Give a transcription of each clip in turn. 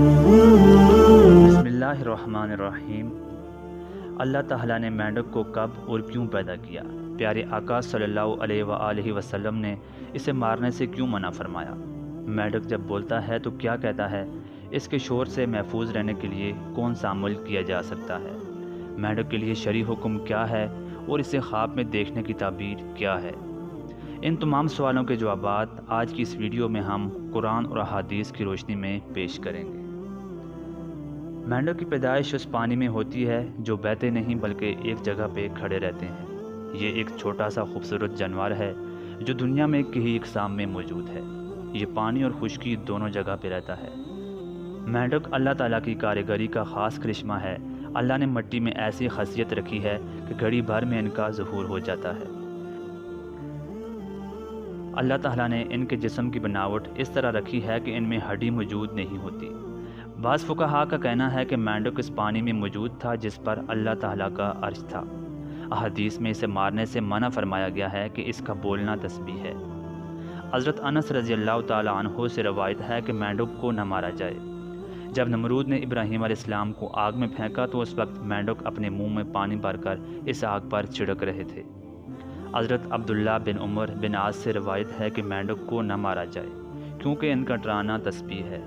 بسم اللہ الرحمن الرحیم۔ اللہ تعالیٰ نے مینڈک کو کب اور کیوں پیدا کیا؟ پیارے آقا صلی اللہ علیہ وآلہ وسلم نے اسے مارنے سے کیوں منع فرمایا؟ مینڈک جب بولتا ہے تو کیا کہتا ہے؟ اس کے شور سے محفوظ رہنے کے لیے کون سا عمل کیا جا سکتا ہے؟ مینڈک کے لیے شرعی حکم کیا ہے اور اسے خواب میں دیکھنے کی تعبیر کیا ہے؟ ان تمام سوالوں کے جوابات آج کی اس ویڈیو میں ہم قرآن اور احادیث کی روشنی میں پیش کریں گے۔ مینڈک کی پیدائش اس پانی میں ہوتی ہے جو بہتے نہیں بلکہ ایک جگہ پہ کھڑے رہتے ہیں۔ یہ ایک چھوٹا سا خوبصورت جانور ہے جو دنیا میں کئی اقسام میں موجود ہے۔ یہ پانی اور خشکی دونوں جگہ پہ رہتا ہے۔ مینڈک اللہ تعالیٰ کی کاریگری کا خاص کرشمہ ہے۔ اللہ نے مٹی میں ایسی خاصیت رکھی ہے کہ گھڑی بھر میں ان کا ظہور ہو جاتا ہے۔ اللہ تعالیٰ نے ان کے جسم کی بناوٹ اس طرح رکھی ہے کہ ان میں ہڈی موجود نہیں ہوتی۔ بعض فقہا کا کہنا ہے کہ مینڈک اس پانی میں موجود تھا جس پر اللہ تعالیٰ کا عرش تھا۔ احادیث میں اسے مارنے سے منع فرمایا گیا ہے کہ اس کا بولنا تسبیح ہے۔ حضرت انس رضی اللہ تعالیٰ عنہ سے روایت ہے کہ مینڈک کو نہ مارا جائے۔ جب نمرود نے ابراہیم علیہ السلام کو آگ میں پھینکا تو اس وقت مینڈک اپنے منہ میں پانی بھر کر اس آگ پر چھڑک رہے تھے۔ حضرت عبداللہ بن عمر بن عاص سے روایت ہے کہ مینڈک کو نہ مارا جائے کیونکہ ان کا ڈرانا تسبیح ہے۔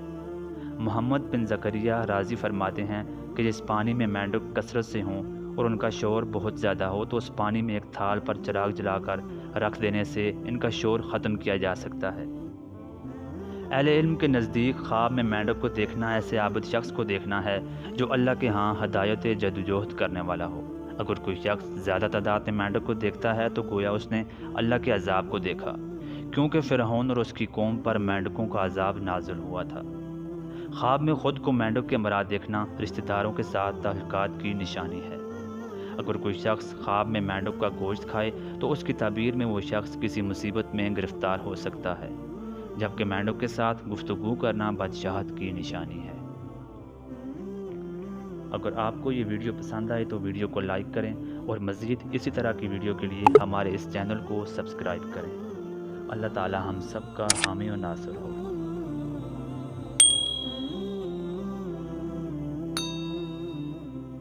محمد بن زکریہ رازی فرماتے ہیں کہ جس پانی میں مینڈک کثرت سے ہوں اور ان کا شور بہت زیادہ ہو تو اس پانی میں ایک تھال پر چراغ جلا کر رکھ دینے سے ان کا شور ختم کیا جا سکتا ہے۔ اہل علم کے نزدیک خواب میں مینڈک کو دیکھنا ایسے عابد شخص کو دیکھنا ہے جو اللہ کے ہاں ہدایت جدوجہد کرنے والا ہو۔ اگر کوئی شخص زیادہ تعداد میں مینڈک کو دیکھتا ہے تو گویا اس نے اللہ کے عذاب کو دیکھا، کیونکہ فرعون اور اس کی قوم پر مینڈکوں کا عذاب نازل ہوا تھا۔ خواب میں خود کو مینڈک کے مراد دیکھنا رشتہ داروں کے ساتھ تعلقات کی نشانی ہے۔ اگر کوئی شخص خواب میں مینڈک کا گوشت کھائے تو اس کی تعبیر میں وہ شخص کسی مصیبت میں گرفتار ہو سکتا ہے، جبکہ مینڈک کے ساتھ گفتگو کرنا بادشاہت کی نشانی ہے۔ اگر آپ کو یہ ویڈیو پسند آئے تو ویڈیو کو لائک کریں اور مزید اسی طرح کی ویڈیو کے لیے ہمارے اس چینل کو سبسکرائب کریں۔ اللہ تعالی ہم سب کا حامی و ناصر ہو۔